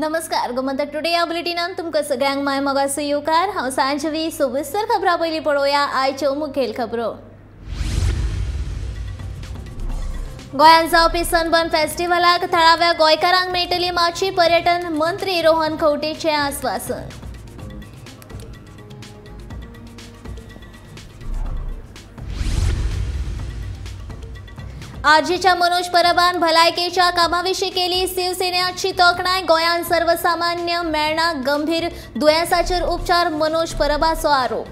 नमस्कार, गोमंतक टुडे या बुलेटिनान तुमकां सगळ्यांक माय मोगाचो येवकार। हांव सांजवी सविस्तर खबरां पयलीं पळोवया आयच्यो मुखेल खबरो। गोंयांत जावपी सनबर्न फेस्टिवलाक थळाव्या गोंयकारांक मेळटली माची पर्यटन मंत्री रोहन खंवटेचें आस्वासन। आजीच्या मनोज परबान भलायकेच्या कामाविशीं केली शिवसेनेची तोखणाय। गोंयांत सर्वसामान्य मेळना गंभीर दुयेंसाचेर उपचार मनोज परबाचो आरोप।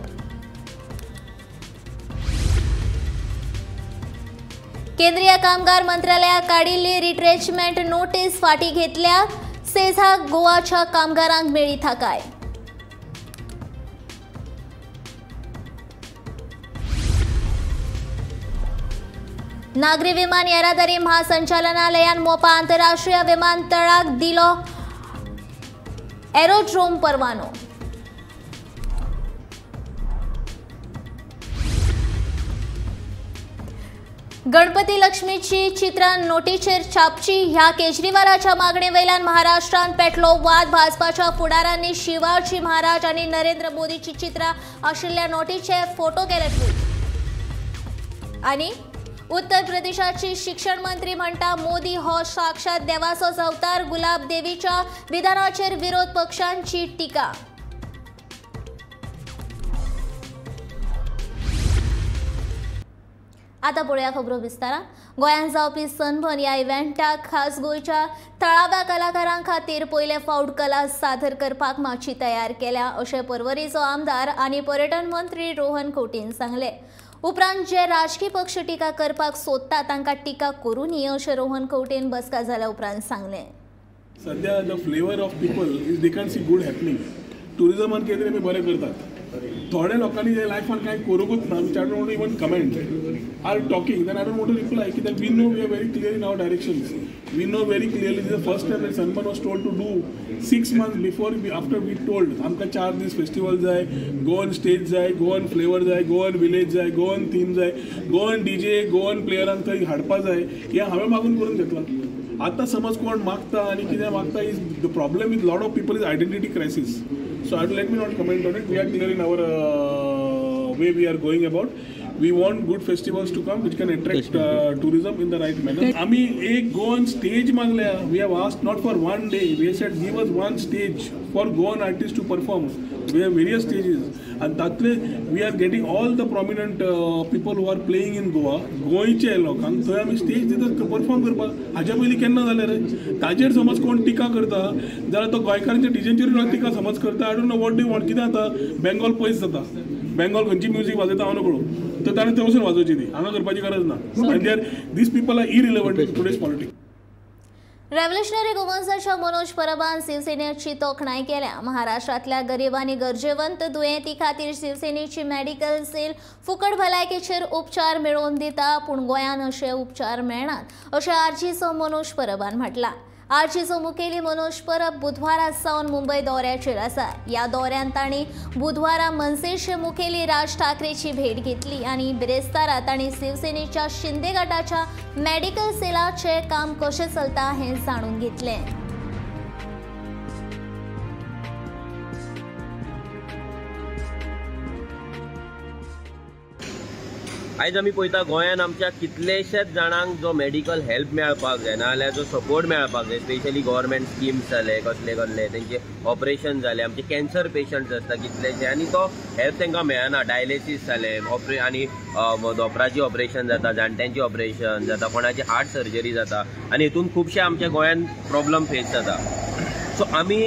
केंद्रीय कामगार मंत्रालयाक काडिल्ली रिट्रेचमेंट नोटीस फाटीं घेतल्या। सेझा गोवाच्या कामगारांक मेळ्ळी थाकाय। नागरी विमान येरादारी महासंचालनालयान मोपा आंतरराष्ट्रीय विमानतळाक दिलो एरोड्रोम परवानो। गणपती लक्ष्मीची चित्रां नोटीचेर छापची ह्या केजरीवालाच्या मागणे वयल्यान महाराष्ट्रांत पेटलो वाद। भाजपाच्या फुडाऱ्यांनी शिवाजी महाराज आनी नरेंद्र मोदीची चित्रां आशिल्ल्या नोटीचे फोटो केले ट्वीट। आनी उत्तर प्रदेशाची शिक्षण मंत्री म्हणटा मोदी हो साक्षात देवाचोच अवतार। गुलाब देवीच्या विधानाचेर विरोध पक्षांची टिका। आता पळोवया खबरो विस्तारान। गोंयांत जावपी सनबर्न ह्या इव्हेंटाक खास गोंयच्या थळाव्या कलाकारां खातीर पयले फावट कला सादर करपाक माची तयार केल्या, अशें पर्वरीचो आमदार आनी पर्यटन मंत्री रोहन खंवटेन सांगले। उपरांत जे राजकीय पक्ष टिका करपाक सोदता तांकां टिका करूं न्ही, अशें रोहन खंवटेन बसका जाल्या उपरांत सांगलें। सध्या the flavour of people is they can see good happening. टुरिजमान कितें आमी बरें करतात, थोड्या लोकांनी जे लायफान कांय करूंकूच ना, which I don't want even comment are talking, then I don't want to reply कित्याक we know we are very clear in our directions. We know very clearly the first time that Sunburn was told to do 6 months before after we told आमकां 4 दीस festival जाय, Goan stage जाय, Goan flavour जाय, Goan village जाय, Goan theme जाय, Goan DJ, Goan प्लेयरांक थंय हाडपा जाय, हें हांवें मागून करून घेतलां। आतां समज कोण मागता आनी कितें मागता is the problem with lot of people is identity crisis. So let me not comment on it. We are clear in our way we are going about. We want good festivals to come which can attract tourism in the right manner. Ami ek Goan stage maglaya. We have asked not for one day. We have said give us one stage for Goan artists to perform. We have various stages, and tatle we are getting all the prominent people who are playing in Goa. गोंयचे लोकांक थंय आमी stage दितात perform करपाक। हाज्या पयलीं केन्ना जालें रे? ताजेर समज कोण टिका करता जाल्यार तो गोंयकारांच्या डीजेंचेर टिका समज करता। I don't know what do want, कितें जाता बेंगॉल पयस जाता, बेंगॉल खंयची म्युजीक वाजयता हांव नकळो, तर ताणें थंय वचून वाजोवची ती, हांगा करपाची गरज ना। आनी there these people are irrelevant in today's politics. Revolutionary गोवन्साच्या मनोज परबान शिवसेनेची तोखणाय केल्या। महाराष्ट्रातल्या गरीब आनी गरजेवंत दुयेंती खातीर शिवसेनेची मेडिकल सेल फुकट भलायकेचेर उपचार मेळोवन दिता, पूण गोंयांत अशे उपचार मेळनात, अशें आरजीचो मनोज परबान म्हटलां। आरजीचो मुखेली मनोज परब बुधवारा सावन मुंबय दौऱ्याचेर आसा। ह्या दौऱ्यांत तांणी बुधवारा मनसेचे मुखेली राज ठाकरेची भेट घेतली आनी बिरेस्तारा तांणी शिवसेनेच्या शिंदे गटाच्या मेडिकल सेलाचे काम कशें चलता हें जाणून घेतलें। आयज आमी पळयता गोंयांत आमच्या कितलेशेच जाणांक जो मेडिकल हेल्प मेळपाक जाय नाजाल्यार जो सपोर्ट मेळपाक जाय, स्पेशली गव्हर्मेंट स्किम्स जाले कसले कसले तेंचे ऑपरेशन जाले, आमचे कॅन्सर पेशंट्स आसता कितलेशे आनी तो हेल्प तांकां मेळना। डायलिसीस जाले आनी दोपराची ऑपरेशन जाता, जाणट्यांची ऑपरेशन जाता, कोणाची हार्ट सर्जरी जाता आनी हितून खुबशे आमच्या गोंयांत प्रॉब्लम फेस जाता। सो आमी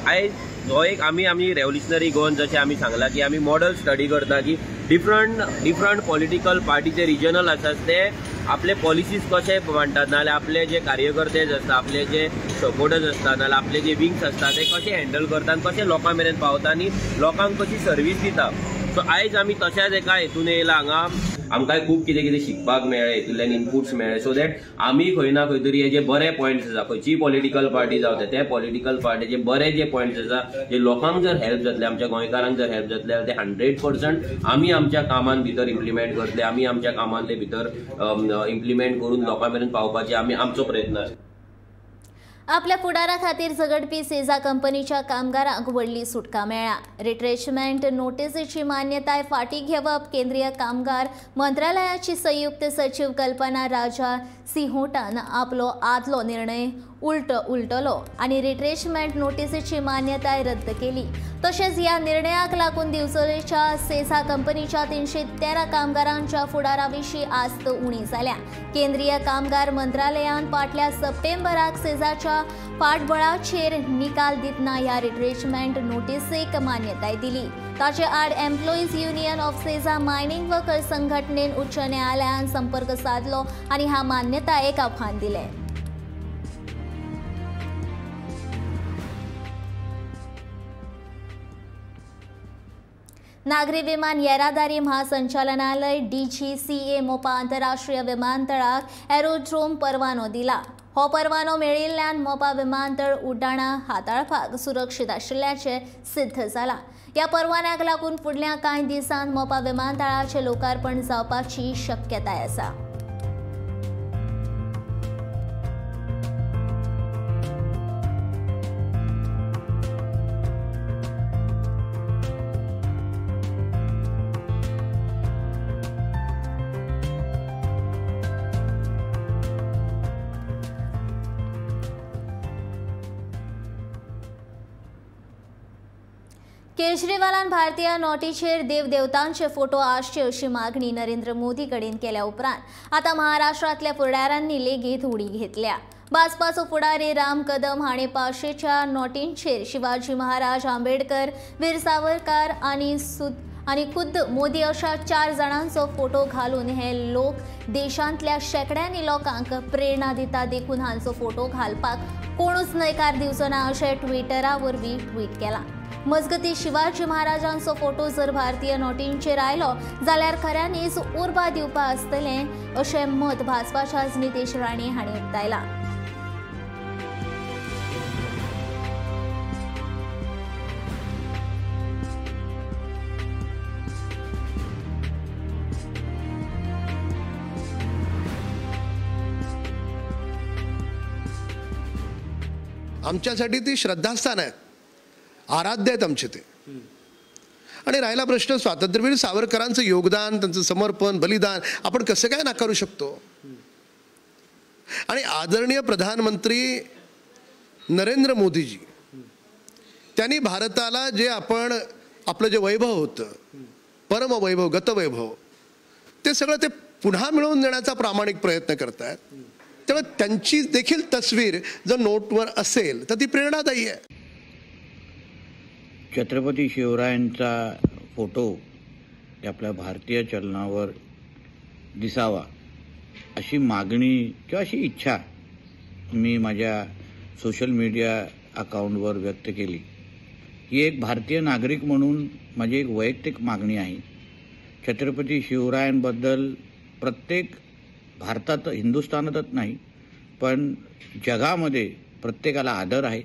आयज जो एक आमी रेव्होल्युशनरी गोवन जशें आमी सांगलां की आमी मॉडल स्टडी करता की डिफरंट पॉलिटिकल पार्टीचे रिजनल आसात ते आपले पॉलिसीज कशे मांडटात, नाजाल्यार आपले जे कार्यकर्ते आसता, आपले जे सपोर्टर्स आसता, नाजाल्यार आपले जे विंग्स आसता ते कशे हँडल करतात, कशे लोकां मेरेन पावता आनी लोकांक कशी सर्वीस दिता। सो आयज आमी तशाच एका हेतून येयला हांगा। आमकां खूब कितें कितें शिकपाक मेळ्ळें, हितूंतल्यान इनपुट्स मेळ्ळे, सो दॅट आमी खंय ना खंय तरी हे जे बरे पॉयंट्स आसा, खंयचीय पॉलिटिकल पार्टी जावं ते पॉलिटिकल पार्टीचे बरे जे पॉयंट्स आसा जे लोकांक जर हेल्प जातले, आमच्या गोंयकारांक जर हेल्प जातले ते 100% आमी आमच्या कामान भितर इम्प्लिमेंट करतले, आमी आमच्या कामांतले भितर इम्प्लिमेंट करून लोकां मेरेन पावपाचे आमचो प्रयत्न आसा। आपल्या फुडारा खातीर झगडपी सेजा कंपनीच्या कामगारांक व्हडली सुटका मेळ्ळ्या. रिट्रेचमेंट नोटीसीची मान्यताय फाटीं घेवप केंद्रीय कामगार मंत्रालयाची संयुक्त सचिव कल्पना राजा सिंहोटान आपलो आदलो निर्णय उलटलो आनी रिट्रेचमेंट नोटीसीची मान्यताय रद्द केली. तशेंच ह्या निर्णयाक लागून दिवचलेच्या सेजा कंपनीच्या 313 कामगारांच्या फुडाराविशीं आस्त उणी जाल्या. केंद्रीय कामगार मंत्रालयान फाटल्या सप्टेंबराक सेजाच्या फाटबळाचेर निकाल दितना ह्या रिट्रेचमेंट नोटीसीक मान्यताय दिली. ताचे आड एम्प्लॉईज युनियन ऑफ सेजा मायनिंग वर्कर्स संघटनेन उच्च न्यायालयान संपर्क साधलो आनी ह्या मान्यतायेक आव्हान दिलें. नागरी विमान येरादारी महासंचालनालय DGCA मोपा आंतरराष्ट्रीय विमानतळाक एरोड्रोम परवानो दिला. हो परवानो मेळिल्ल्यान मोपा विमानतळ उड्डाणां हाताळपाक सुरक्षीत आशिल्ल्याचें सिद्ध जालां. ह्या परवान्याक लागून फुडल्या कांय दिसांत मोपा विमानतळाचें लोकार्पण जावपाची शक्यताय आसा. केजरीवालान भारतीय नोटीचेर देवदेवतांचे फोटो आसचे अशी मागणी नरेंद्र मोदी कडेन केल्या उपरांत आता महाराष्ट्रांतल्या फुडाऱ्यांनी लेगीत उडी घेतल्या. भाजपाचो फुडारी राम कदम हाणें पांचशेच्या नोटींचेर शिवाजी महाराज, आंबेडकर, वीर सावरकर आनी खुद्द मोदी अशा 4 जाणांचो फोटो घालून हे लोक देशांतल्या शेकड्यांनी लोकांक प्रेरणा दिता देखून हांचो फोटो घालपाक कोणूच न्हयकार दिवचो ना अशें ट्विटरा वरवीं ट्वीट केलां. मजगतीं शिवाजी महाराजांचो फोटो जर भारतीय नोटींचेर आयलो जाल्यार खऱ्यांनीच उर्बा दिवपा आसतलें अशें मत भाजपाच्याच नितेश राणे हांणी उक्तायलां. आमच्यासाठी ती श्रद्धास्थान आहे, आराध्य आहेत आमचे ते. आणि राहिला प्रश्न स्वातंत्र्यवीर सावरकरांचं योगदान, त्यांचं समर्पण, बलिदान आपण कसं काय नाकारू शकतो. आणि आदरणीय प्रधानमंत्री नरेंद्र मोदीजी त्यांनी भारताला जे आपलं जे वैभव होतं, परमवैभव, गतवैभव, ते सगळं ते पुन्हा मिळवून देण्याचा प्रामाणिक प्रयत्न करतायत. त्यामुळे त्यांची देखील तस्वीर जर नोटवर असेल तर ती प्रेरणादायी आहे. छत्रपती शिवरायांचा फोटो आपल्या भारतीय चलनावर दिसावा अशी मागणी किंवा अशी इच्छा मी माझ्या सोशल मीडिया अकाउंटवर व्यक्त केली. ही एक भारतीय नागरिक म्हणून माझी एक वैयक्तिक मागणी आहे. छत्रपती शिवरायांबद्दल प्रत्येक भारतात, हिंदुस्थानातच नाही पण जगामध्ये प्रत्येकाला आदर आहे.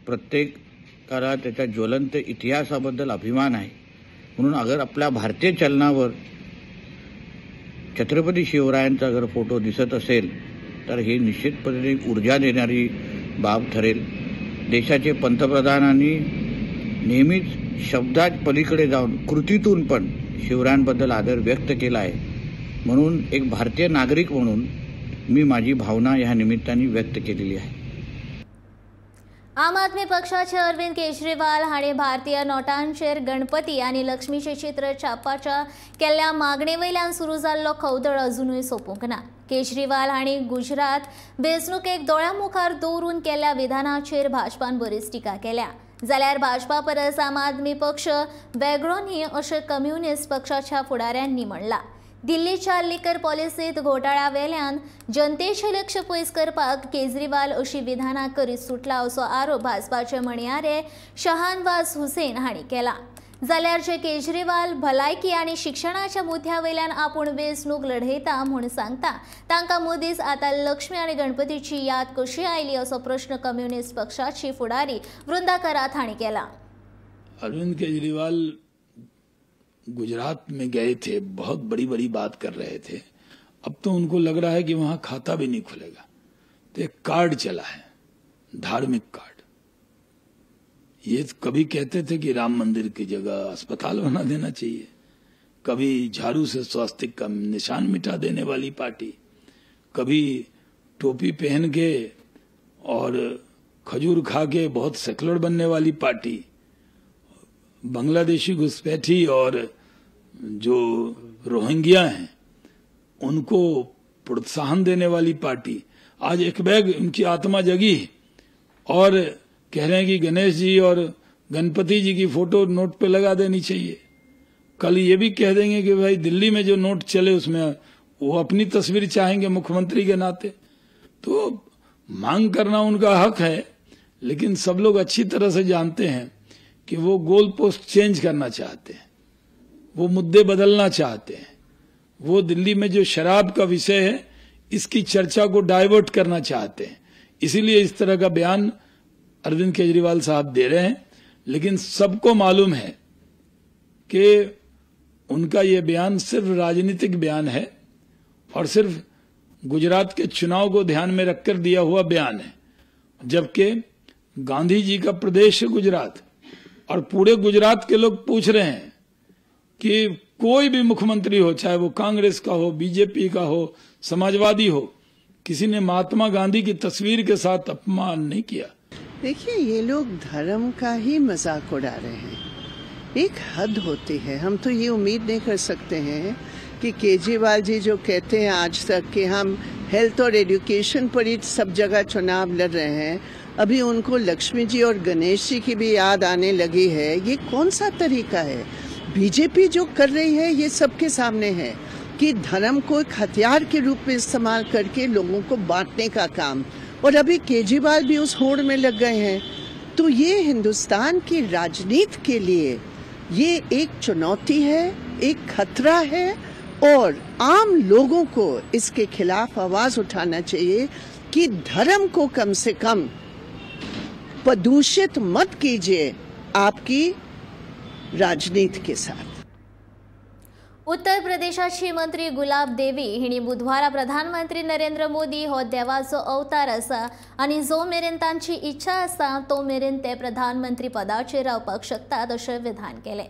प्रत्येकाला त्याच्या ज्वलंत इतिहासाबद्दल अभिमान आहे. म्हणून अगर आपल्या भारतीय चलनावर छत्रपती शिवरायांचा जर फोटो दिसत असेल तर ही निश्चितपणे ऊर्जा देणारी बाब ठरेल. देशाचे पंतप्रधानांनी नेहमीच शब्दात पलीकडे जाऊन कृतीतून पण शिवरायांबद्दल आदर व्यक्त केला आहे. म्हणून एक भारतीय नागरिक म्हणून मी माझी भावना या निमित्ताने व्यक्त केलेली आहे. आम आदमी पक्षाचे अरविंद केजरीवाल हाणें भारतीय नोटांचेर गणपती आनी लक्ष्मीचे चित्र छापपाच्या केल्ल्या मागणे वयल्यान सुरू जाल्लो खवदळ अजूनय सोंपूंक ना. केजरीवाल हांणी गुजरात वेंचणुकेक दोळ्या मुखार दवरून केल्ल्या विधानाचेर भाजपान बरीच टिका केल्या. जाल्यार भाजपा परस आम आदमी पक्ष वेगळो न्ही अशें कम्युनिस्ट पक्षाच्या फुडाऱ्यांनी म्हणलां. दिल्लीच्या लिकर पॉलिसीत घोटाळ्या वेल्यान जनतेचे लक्ष पयस करपाक केजरीवाल अशी विधानां करीत सुटला असो आरोप भाजपाचे म्हणयारे शहानवाज हुसेन हांणी केला. जाल्यार जे केजरीवाल भलायकी आनी शिक्षणाच्या मुद्द्या वयल्यान आपूण वेंचणूक लढयता म्हूण सांगता तांकां मदींच आतां लक्ष्मी आनी गणपतीची याद कशी आयली असो प्रश्न कम्युनिस्ट पक्षाची फुडारी वृंदा करात हांणी केला. अरविंद केजरीवाल गुजरात में गए थे, बहुत बड़ी बड़ी बात कर रहे थे. अब तो उनको लग रहा है कि वहां खाता भी नहीं खुलेगा. तो एक कार्ड चला है धार्मिक कार्ड। ये कभी कहते थे कि राम मंदिर की जगह अस्पताल बना देना चाहिए, कभी झाड़ू से स्वास्तिक का निशान मिटा देने वाली पार्टी, कभी टोपी पहन के और खजूर खा के बहुत सेकुलर बनने वाली पार्टी, बांग्लादेशी घुसपैठी और जो रोहिंग्या हैं उनको प्रोत्साहन देने वाली पार्टी। आज एक बैग उनकी आत्मा जगी और कह रहे हैं कि गणेश जी और गणपति जी की फोटो नोट पे लगा देनी चाहिए। कल ये भी कह देंगे कि भाई दिल्ली में जो नोट चले उसमें वो अपनी तस्वीर चाहेंगे मुख्यमंत्री के नाते। तो मांग करना उनका हक है, लेकिन सब लोग अच्छी तरह से जानते हैं कि वो गोल पोस्ट चेंज करना चाहते हैं, वो मुद्दे बदलना चाहते हैं, वो दिल्ली में जो शराब का विषय है इसकी चर्चा को डाइवर्ट करना चाहते हैं। इसीलिए इस तरह का बयान अरविंद केजरीवाल साहब दे रहे हैं। लेकिन सबको मालूम है कि उनका ये बयान सिर्फ राजनीतिक बयान है और सिर्फ गुजरात के चुनाव को ध्यान में रखकर दिया हुआ बयान है, जबकि गांधी जी का प्रदेश है गुजरात और पूरे गुजरात के लोग पूछ रहे हैं कि कोई भी मुख्यमंत्री हो, चाहे वो कांग्रेस का हो, बीजेपी का हो, समाजवादी हो, किसी ने महात्मा गांधी की तस्वीर के साथ अपमान नहीं किया। देखिए, ये लोग धर्म का ही मजाक उड़ा रहे हैं। एक हद होती है। हम तो ये उम्मीद नहीं कर सकते हैं कि केजरीवाल जी जो कहते हैं आज तक कि हम हेल्थ और एजुकेशन पर ही सब जगह चुनाव लड़ रहे हैं, अभी उनको लक्ष्मी जी और गणेश जी की भी याद आने लगी है। ये कौन सा तरीका है? बीजेपी जो कर रही है ये सबके सामने है कि धर्म को एक हथियार के रूप में इस्तेमाल करके लोगों को बांटने का काम, और अभी केजरीवाल भी उस होड़ में लग गए हैं। तो ये हिंदुस्तान की राजनीति के लिए ये एक चुनौती है, एक खतरा है, और आम लोगों को इसके खिलाफ आवाज उठाना चाहिए कि धर्म को कम से कम प्रदूषित मत कीजिए आपकी राजनीति के साथ। उत्तर प्रदेशाची मंत्री गुलाब देवी हिणी बुधवारा प्रधानमंत्री नरेंद्र मोदी हो देवाचो अवतार आसा आनी जो मेरेन तांची इच्छा आसा तो मेरेन ते प्रधानमंत्री पदाचेर रावपाक शकतात अशें विधान केलें।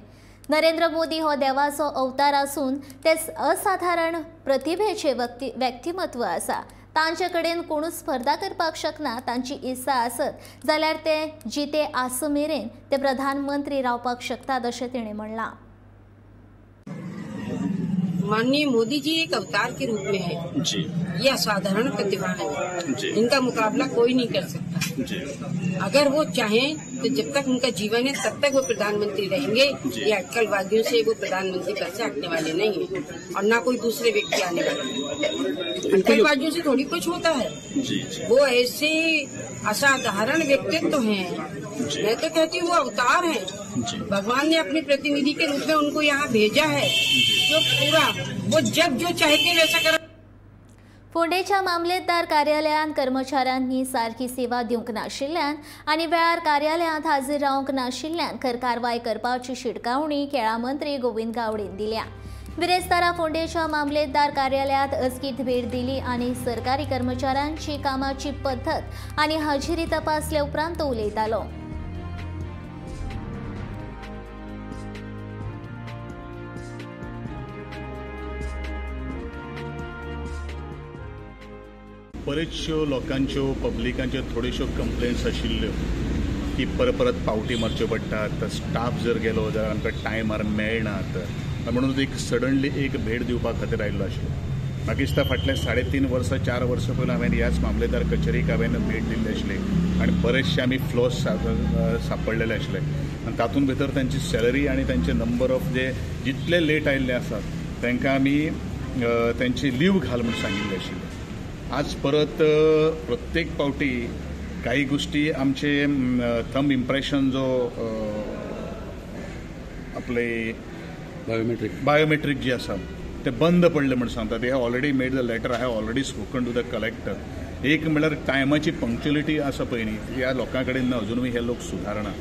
नरेंद्र मोदी हो देवाचो अवतार आसून ते असाधारण प्रतिभेचे व्यक्तिमत्व आसा। तांचे कडेन कोणूच स्पर्धा करपाक शकना। तांची इत्सा आसत जाल्यार ते जिते आस मेरेन ते प्रधानमंत्री रावपाक शकतात अशें तिणें म्हणलां। माननीय मोदी जी एक अवतार के रूप में है जी। ये असाधारण प्रतिभा है जी। इनका मुकाबला कोई नहीं कर सकता जी। अगर वो चाहें तो जब तक उनका जीवन है तब तक वो प्रधानमंत्री रहेंगे। ये अटकलवादियों से वो प्रधानमंत्री पद से हटने वाले नहीं है और ना कोई दूसरे व्यक्ति आने वाले। अटकलवादियों से थोड़ी कुछ होता है जी। वो ऐसे असाधारण व्यक्तित्व हैं। मैं तो कहती हूँ वो अवतार हैं। भगवान ने अपने प्रतिनिधि के रूप में उनको यहाँ भेजा है, जो पूरा वो जब जो चाहते वैसा कर। फोंडेच्या मामलेदार कार्यालयांत कर्मचाऱ्यांनी सारकी सेवा दिवंक नाशिल्ल्यान आनी वेळार कार्यालयांत हाजीर रावंक नाशिल्ल्यान खर कारवाय करपाची शिटकावणी खेळा मंत्री गोविंद गावडेन दिल्या। बिरेस्तारा फोंडेच्या मामलेदार कार्यालयात अचकीत भेट दिली आनी सरकारी कर्मचाऱ्यांची कामाची पद्धत आनी हजेरी तपासले उपरांत तो उलयतालो। बरेचश्यो लोकांच्यो पब्लिकांच्यो थोड्योश्यो कंप्लेंट्स आशिल्ल्यो की परत पावटी मारच्यो पडटात, स्टाफ जर गेलो जाल्यार आमकां टायमार मेळनात, म्हणून एक सडनली एक भेट दिवपा खातीर आयिल्लो आशिल्लो। म्हाका दिसता फाटल्या 3.5 वर्सां 4 वर्सां पयलीं हांवें ह्याच मामलेदार कचेरीक हांवें भेट दिल्ली आशिल्ली आनी बरेचशे आमी फ्लॉस सापडलेले आशिल्ले आनी तातूंत भितर तांची सॅलरी आनी तांचे नंबर ऑफ जे जितले लेट आयिल्ले आसात तांकां आमी तांची लीव घाल म्हणून सांगिल्ली आशिल्ली। आज परत प्रत्येक पावटी काही गोष्टी आमचे थंब इम्प्रेशन जो आपले बायोमेट्रीक जे आसा ते बंद पडले म्हणून सांगतात। They have already made the letter, I have already spoken to the collector. एक म्हणल्यार टायमाची पंक्च्युअलिटी आसा पळय न्ही, ह्या लोकां कडेन अजुनूय हे लोक सुधारना।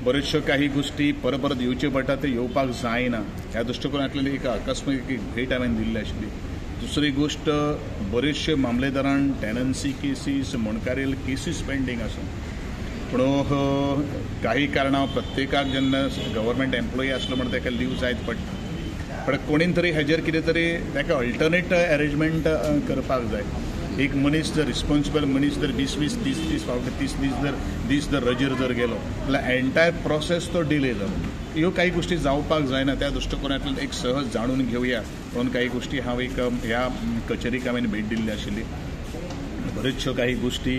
बऱ्योचश्यो काही गोष्टी परत येवच्यो पडटा, ते येवपाक जायना। ह्या दृश्टिकोनांतल्यान एक अकस्मात एक भेट हांवें दिल्ली आशिल्ली दुसरी गोष्ट बरेचशे मामलेदारांक टेनन्सी केसीस म्हणकारेल केसीस पेंडींग आसा पूण काही कारणां प्रत्येकाक जेन्ना गव्हर्मेंट एम्प्लॉई आसलो म्हणून ताका लीव जायत पडटा पण कोणीन तरी हेजेर कितें तरी ताका अल्टरनेट अरेंजमेंट करपाक जाय एक मनीस जर रिस्पॉन्सिबल मनीस जर 20-20 30-30 फावट 30 दीस जर रजेर जर गेलो जाल्यार एंटायर प्रोसेस तो डिले जालो ह्यो काही गोष्टी जावपाक जायना त्या दृश्टिकोनांतल्यान एक सहज जाणून घेवया म्हणून काही गोष्टी हांव एक ह्या कचेरीक हांवें भेट दिल्ली आशिल्ली बऱ्योचश्यो काही गोष्टी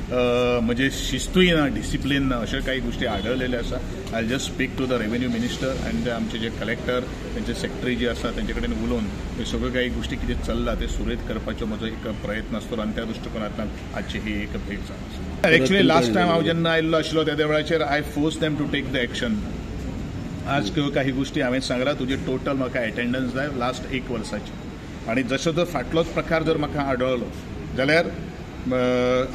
म्हणजे शिस्तूय ना डिसिप्लीन ना अशा काही गोष्टी आढळलेल्या आसा I just speak to the revenue minister आनी आमचे जे कलेक्टर त्यांचे सेक्रेटरी जे आसा त्यांचे कडेन उलोवन हे सगळ्यो काही गोष्टी कितें चल्ला ते सुरळीत करपाचो म्हजो एक प्रयत्न आसतलो आनी त्या दृश्टिकोनांतल्यान आजची ही एक भेट जाता एक्चुअली लास्ट टायम हांव जेन्ना आयिल्लो आशिल्लो त्या वेळाचेर I force them to take the action आज काही गोष्टी हांवें सांगला तुजे टोटल म्हाका एटेंडन्स जाय लास्ट 1 वर्साची आनी जसो जर फाटलोच प्रकार जर म्हाका आढळलो जाल्यार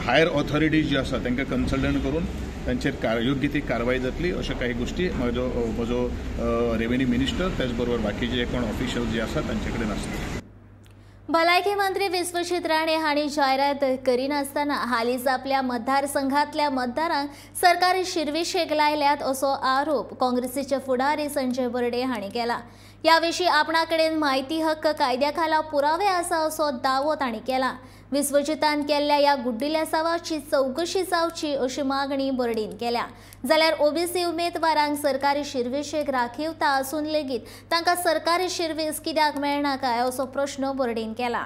हायर ऑथॉरिटीज जे आसा तांकां कन्सल्टंट करून तांचेर योग्य ती कारवाई जातली अशा काही गोष्टी म्हजो रेव्हेन्यू मिनिस्टर त्याच बरोबर बाकीचे जे कोण ऑफिशियल जे आसा तांचे कडेन आसता भलायकी मंत्री विश्वजीत राणे हांणी जायरात करिनासतना हालींच आपल्या मतदारसंघातल्या मतदारांक सरकारी शिरविशेक लायल्यात असो आरोप काँग्रेसीचे फुडारी संजय बर्डे हांणी केला ह्या विशीं आपणा कडेन म्हायती हक्क कायद्या खाला पुरावे आसा असो दावो तांणी केला विश्वजितान केल्ल्या ह्या गुड्डिल्ल्या सावाची चौकशी जावची अशी मागणी बर्डेन केल्या जाल्यार ओबीसी उमेदवारांक सरकारी शिरविशेक राखीवता आसून लेगीत तांकां सरकारी शिरवीस कित्याक मेळना काय असो प्रश्न बर्डेन केला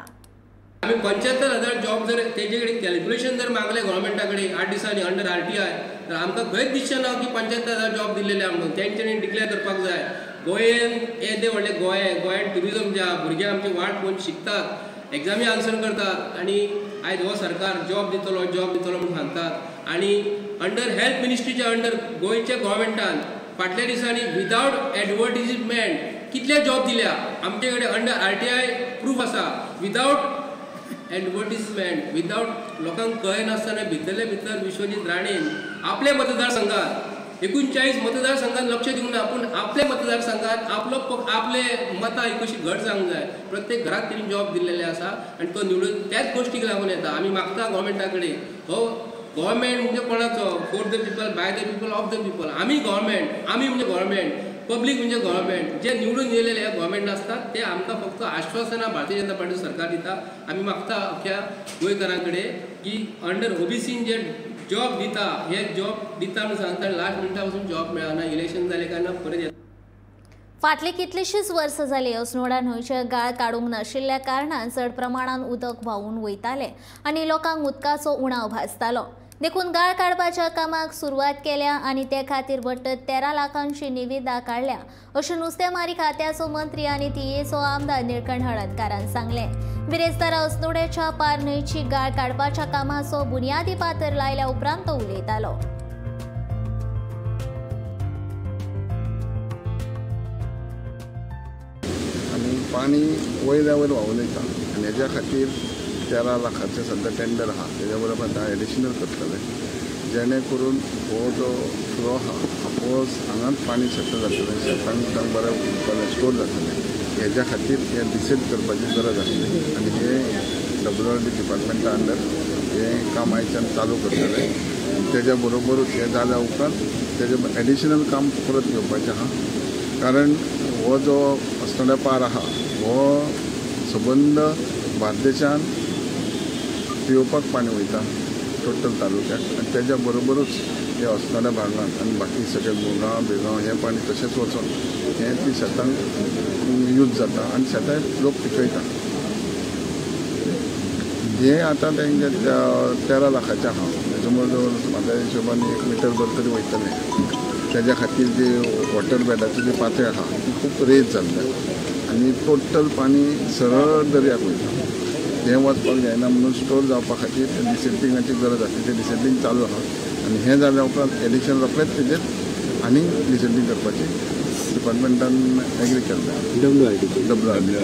आम्ही 75,000 जॉब जर तेजे कडेन कॅल्क्युलेशन जर मागले गव्हर्मेंटा कडेन 8 दिसांनी अंडर RTI तर आमकां खंयच दिसचें ना की 75,000 जॉब दिल्लेले म्हणून तेंच्यांनी डिक्लेअर करपाक जाय गोंयन येदे व्हडले गोंयान ट्युरिजम ज्या भुरगे आमचे वाट पळोवन शिकतात एग्जामी आन्सर करतात आणि आयज हो सरकार जॉब दितलो म्हणून सांगतात आणि अंडर हेल्थ मिनिस्ट्रीच्या अंडर गोंयच्या गव्हर्मेंटान फाटल्या दिसांनी विदाउट एडवर्टिजमेंट कितले जॉब दिल्या आमचे कडेन अंडर RTI प्रूफ आसा विदाउट एडवर्टिजमेंट विदाउट लोकांक कळय नासतना भितर विश्वजीत राणेन आपल्या मतदारसंघात 39 मतदारसंघात लक्ष दिवंक ना पूण आपल्या मतदारसंघात आपले मतां कशी घट जावंक जाय प्रत्येक घराक तेणी जॉब दिल्लेले आसा आनी तो निवडून त्याच गोष्टीक लागून येता आमी मागता गव्हर्मेंटा कडेन हो गव्हर्मेंट म्हणजे कोणाचो for the people by the people of the people आमी गव्हर्मेंट आमी म्हणजे गव्हर्मेंट पब्लीक म्हणजे गव्हर्मेंट जे निवडून येयलेले गव्हर्मेंट आसतात ते आमकां फक्त आश्वासनां भारतीय जनता पार्टी सरकार दिता आमी मागता अख्ख्या गोंयकारां कडेन की अंडर ओबीसीन जे जॉब दिता हे जॉब दिता म्हणून सांगता लास्ट मिनटा पासून जॉब मेळना इलेक्शन जाले काय ना परत फाटली कितलीशीच वर्सां जाली अस्नोडा न्हंयचे गाळ काडूंक नाशिल्ल्या कारणान चड प्रमाणात उदक व्हांवून वयताले आनी लोकांक उदकाचो उणाव भासतालो देखून गाळ काडपाच्या कामाक सुरवात केल्या आनी ते खातीर वट्ट 13 लाखांची निविदा काडल्या अशें नुस्तेमारी खात्याचो मंत्री आनी तियेचो आमदार निळकंठ हळदकारान सांगलें बिरेस्तार अस्नोड्याच्या पार न्हंयची गाळ काडपाच्या कामाचो बुनयादी फातर लायल्या उपरांत तो उलयतालो आनी पाणी वयल्या वयर व्हांवून वयता आनी हेज्या खातीर 13 लाखाचे सद्या टेंडर आहा तेज्या बरोबर आतां एडिशनल करतले जेणे करून हो जो फ्लो आहा सपोज हांगाच पाणी सेटल जातलें शेतांक बरें स्टोर जातलें हेज्या खातीर हे डिसेंट करपाची गरज आसली आनी हे WRD डिपार्टमेंटा अंडर हे काम आयच्यान चालू करतले तेज्या बरोबरूच हे जाल्या उपरांत तेजें एडिशनल काम परत घेवपाचें आहा कारण हो जो अस्नोड्या पार आहा हो सबंद बार्देशान पिवपाक पाणी वयता टोटल तालुक्याक आनी तेज्या बरोबरूच हे अस्नोड्या भागांत आनी बाकी सगळे मुगांव बेगांव हें पाणी तशेंच वचोन हें ती शेतांक यूज जाता आनी शेतां लोक पिकयता हें आतां तेंगे 13 लाखाचें आहा तेजे म्हाज्या हिशोबान 1 मिटर भर तरी वयतलें तेज्या खातीर जी वॉटर बेडाची जी पातळी आहा ती खूब रेज जाल्ल्या आनी टोटल पाणी सरळ दर्याक वयता हें वचपाक जायना म्हणून स्टोर जावपा खातीर डिसेंटिंगाची गरज आसली तें डिसेंटिंग चालू आहा आनी हें जाल्या उपरांत एडिशन रोखडेंच तेजेर आनी डिसेंटिंग करपाची डिपार्टमेंटान एग्री केल्लें WRD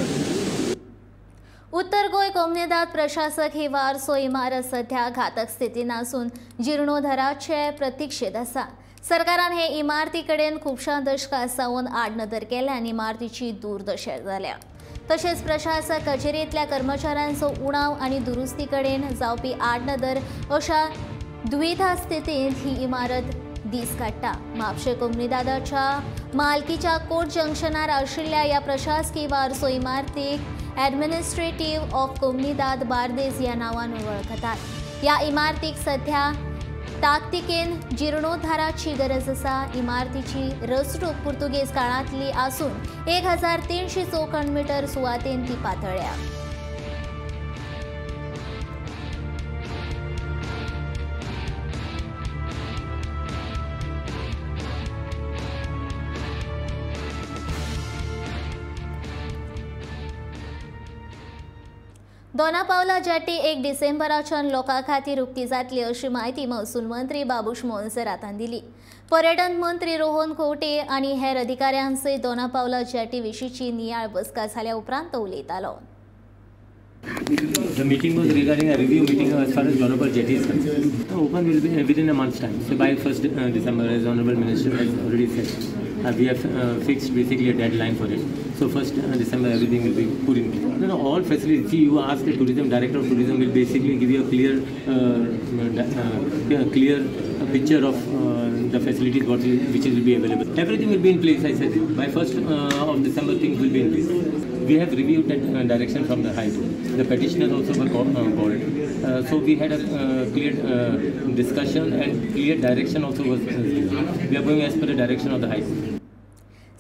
उत्तर गोंय कोमनेदाद प्रशासक ही वारसो इमारत सध्या घातक स्थितीन आसून जिर्णोद्धाराचे प्रतीक्षेत आसा सरकारान हे इमारती कडेन खुबश्या दशकां सावन आडनदर केल्या आनी इमारतीची दुर्दशा जाल्या तशेंच प्रशासक कचेरेंतल्या कर्मचाऱ्यांचो उणाव आनी दुरुस्ती कडेन जावपी आडनदर अशा दुविधा स्थितींत ही इमारत दीस काडटा। म्हापशे कोमनीदादाच्या मालकीच्या कोर्ट जंक्शनार आशिल्ल्या ह्या प्रशासकीय वारसो इमारतीक ॲडमिनिस्ट्रेटिव्ह ऑफ कोमनीदाद बार्देस ह्या नांवान वळखतात। ह्या इमारतीक सध्या ताकतिकेन जीर्णोद्धाराची गरज आसा। इमारतीची रचणूक पुर्तुगेज काळांतली आसून 1300 चौखण मीटर सुवातेन ती पातळ्ळ्या। दोनापावला जेटी 1 डिसेंबराच्यान लोकां खातीर उक्ती जातली अशी माहिती महसूल मंत्री बाबूश मोन्सेरात हांणी दिली। पर्यटन मंत्री रोहन खंवटे आनी हेर अधिकाऱ्यां सयत दोनापावला जेटी विशींची नियाळ बसका जाल्या उपरांत तो उलयतालो। The meeting was regarding a review meeting as far as Honorable Jetty is concerned. The open will be within a month's time. So by 1st December, as Honorable Minister has already said, we have fixed basically a deadline for it. So 1st December, everything will be put in place. No, all facilities. See, you asked the tourism director of tourism will basically give you a clear picture of the facilities which will be available. Everything will be in place. I said by 1st of December, things will be in place. We have reviewed that direction from the High Court. The petitioners also were called. So we had a clear discussion and clear direction also was given. We are going as per the direction of the High Court.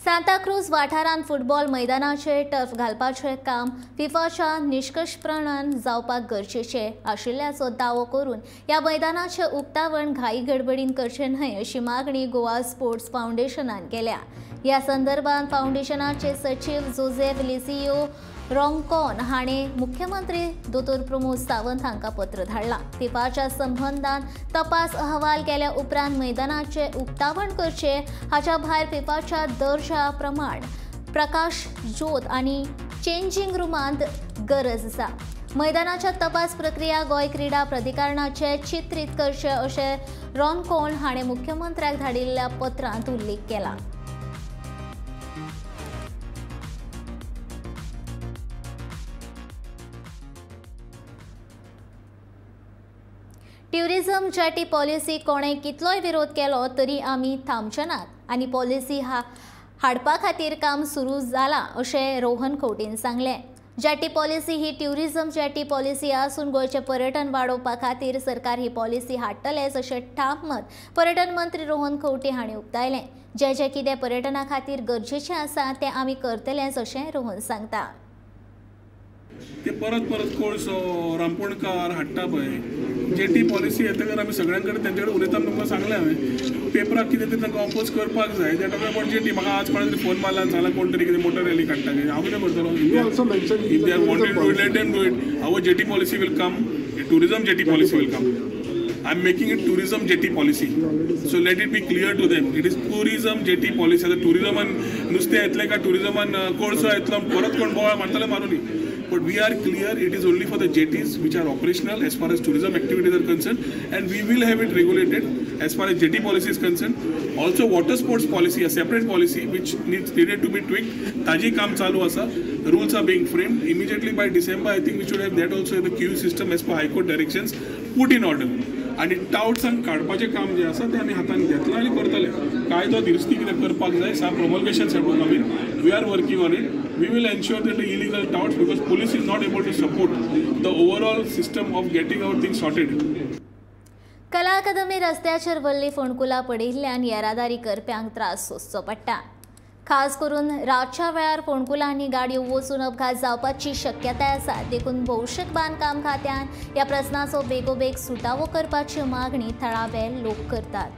Santacruz वाठारांत football मैदानाचेर turf घालपाचें काम फिफाच्या निश्कशप्रमाण जावपाक गरजेचें आशिल्ल्याचो दावो करून ह्या मैदानाचें उक्तावण घाई गडबडीन करचें न्हय अशी मागणी गोवा स्पोर्ट्स फाउंडेशनान केल्या। ह्या संदर्भात फाउंडेशनाचे सचिव जोसेफ लिसियो रॉन्कॉन हाणें मुख्यमंत्री दोतोर प्रमोद सावंत हांकां पत्र धाडलां। फिफाच्या संबंधान तपास अहवाल केल्या उपरांत मैदानाचें उक्तावण करचें। हाच्या भायर फिफाच्या दर्जा प्रमाण प्रकाश ज्योत आनी चेंजिंग रूमांत गरज आसा। मैदानाच्या तपास प्रक्रिया गोंय क्रीडा प्राधिकरणाचे चित्रीत करचे अशें रॉन्कॉन हाणें मुख्यमंत्र्याक धाडिल्ल्या पत्रांत उल्लेख केला। ट्युरिझम जेटी पॉलिसी कोणें कितलोय विरोध केलो तरी आमी थांबचे नात आनी पॉलिसी हाडपा खातीर काम सुरू जालां अशें रोहन खंवटेन सांगलें। जेटी पॉलिसी ही ट्युरिझम जेटी पॉलिसी आसून गोंयचें पर्यटन वाडोवपा खातीर सरकार ही पॉलिसी हाडटलेच अशें ठाम मत पर्यटन मंत्री रोहन खंवटे हांणी उक्तायलें। जें कितें पर्यटना खातीर गरजेचें आसा तें आमी करतलेच अशें रोहन सांगता। ते परत कोळसो रामपणकार हाडटा पळय जेटी पॉलिसी येतकर आमी सगळ्यां कडेन तेंचे कडेन उलयता तुमकां सांगलें हांवें पेपराक कितें तें तांकां ऑपोज करपाक जाय त्या टायमार पण जेटी म्हाका आज कोणा तरी फोन मारला जाल्यार कोण तरी कितें मोटर रॅली काडटा हांव कितें करतलो if they are wanted to let them do it our jetty policy will come tourism jetty policy will come I am making it tourism jetty policy. So let it be clear to them. It is tourism jetty policy. The tourism and नुस्तें येतलें का tourism and कोळसो येतलो परत कोण बोवाळ मारतले Maruni. But we are clear. It is only for the jetties which are operational as far as tourism activities are concerned, and we will have it regulated as far as jetty policy is concerned. Also, water sports policy, a separate policy which needed to be tweaked. ताजी काम चालू आसा. Rules are being framed. Immediately by December, I think we should have that also in the queue system as per High Court directions put in order. आणि टाउट्सांक काडपाचें काम जें आसा तें आमी हातान घेतलां आनी करतले कायदो दुरुस्ती कितें करपाक जाय सा promulgations have to come in we are working on it we will ensure that the illegal touts because police is not able to support the overall system of getting our things sorted. Kala Akademi रस्त्याचेर व्हडली फोंडकुलां पडिल्ल्यान येरादारी करप्यांक त्रास सोंसचो पडटा। खास करून रातच्या वेळार फोंडकुलांनी गाडयो वचून अपघात जावपाची शक्यताय आसा देखून भौशीक बांदकाम खात्यान ह्या प्रस्नाचो बेगोबेग सुटावो करपाची मागणी थळावे लोक करतात।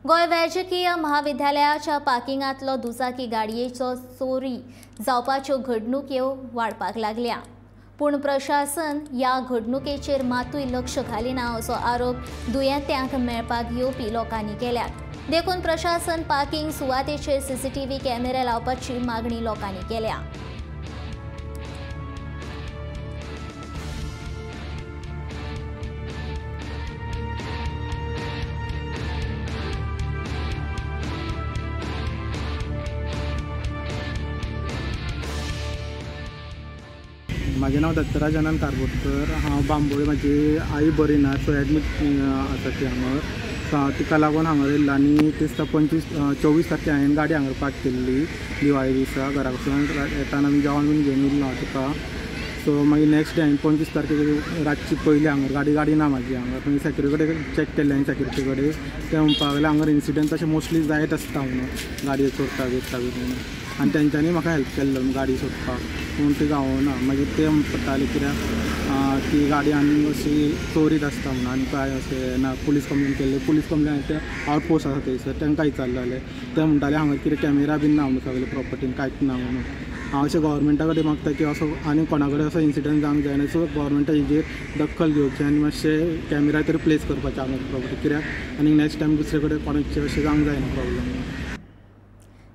गोंय वैजकीय महाविद्यालयाच्या पार्किंगांतलो दुचाकी गाडयेचो चोरी जावपाच्यो घडणुको वाडपाक लागल्या पूण प्रशासन ह्या घडणुकेचेर मातूय लक्ष घालिना असो आरोप दुयेंत्यांक मेळपाक येवपी लोकांनी केल्यात देखून प्रशासन पार्किंग सुवातेचेर सीसीटीव्ही कॅमेरे लावपाची मागणी लोकांनी केल्या। म्हजें नांव दत्तराज आनंद कारबोटकर, हांव बांबोळे, म्हाजी आई बरी ना, सो एडमीट आसा ती हांगा, तिका लागून हांगा येयल्लो आनी दिसता 24 तारखेर हांवें गाडी हांगा पार्क केल्ली दिवाळी दिसा. घरा कडसून येताना आमी जेवण बीन घेवन येयल्लो हांव तुका. सो मागीर नेक्स्ट डे हांवें 25 तारखेर रातची पयली हांगा गाडी ना म्हाजी हांगा. थंय सेक्युरिटी कडेन चॅक केल्लें हांवें सेक्युरिटी कडेन, ते म्हणपाक लागले हांगा इन्सिडंट तशें मोस्टली जायत आसता म्हणून गाडयो चोरता बिरता बी म्हणून, आनी तेंच्यांनी म्हाका हेल्प केल्लो गाडी सोदपाक, पूण ती गावना. मागीर ते म्हणटाले कित्याक ती गाडी आनी अशी चोरीत आसता म्हणून, आनी काय अशें ना. पुलीस कंप्लेन केल्ली, पुलीस कंप्लेन ते आउटपोस्ट आसा थंयसर तांकां विचारलें, ते म्हणटाले हांगा कितें कॅमेरा बीन ना म्हणून सगळे प्रॉपर्टीन कांयच ना म्हणून. हांव अशें गोवोरमेंटा कडेन मागता की असो आनी कोणा कडेन असो इन्सिडंट जावंक जायना, सो गोवोरमेंटा हेजेर दखल घेवची आनी मातशें कॅमेरा तरी प्लेस करपाचें हांगा प्रॉपर्टी, कित्याक आनी नेक्स्ट टायम दुसरे कडेन कोणाचें अशें जावंक जायना प्रॉब्लम.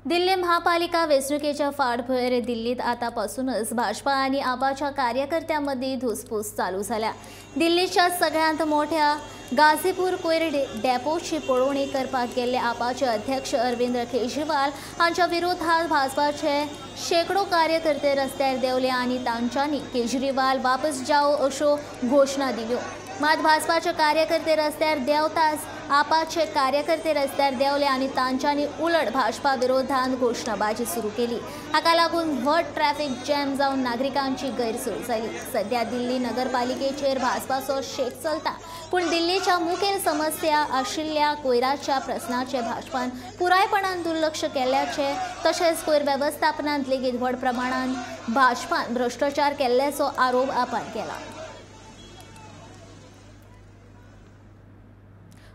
दिल्ली महापालिका वेंचणुकेच्या फाटभुंयेर दिल्लीत आतापासूनच भाजपा आणि आपाच्या कार्यकर्त्यांमध्ये धुसफूस चालू झाल्या. दिल्लीच्या सगळ्यांत मोठ्या गाझीपूर कोयर डेपोची पळोवणी करपाक गेल्ले आपाचे अध्यक्ष अरविंद केजरीवाल हांच्या विरोधात भाजपाचे शेकडो कार्यकर्ते रस्त्यार देवले आनी तांच्यांनी केजरीवाल वापस जाओ अश्यो घोशणा दिल्यो. मात भाजपाचे कार्यकर्ते रस्त्यार देवताच आपाचे कार्यकर्ते रस्त्यार देवले आनी तांच्यांनी उलट भाजपा विरोधात घोशणाबाजी सुरू केली. हाका लागून व्हड ट्रॅफिक जॅम जावन नागरिकांची गैरसोय जाली. सध्या दिल्ली नगरपालिकेचेर भाजपाचो शेक चलता, पूण दिल्लीच्या मुखेल समस्या आशिल्ल्या कोयराच्या प्रस्नाचे भाजपान पुरायपणान दुर्लक्ष केल्ल्याचे, तशेंच कोयर वेवस्थापनांत लेगीत व्हड प्रमाणात भाजपान भ्रष्टाचार केल्ल्याचो आरोप आपान केला.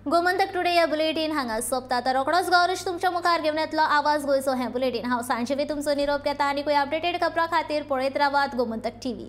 गोमंतक टुडे ह्या बुलेटिन हांगा सोंपता. तर रोखडोच गौरीश तुमच्या मुखार घेवन येतलो आवाज गोंयचो हें बुलेटिन. हांव सांजवी तुमचो निरोप घेता आनी खंय अपडेटेड खबरां खातीर पळयत रावात गोमंतक TV.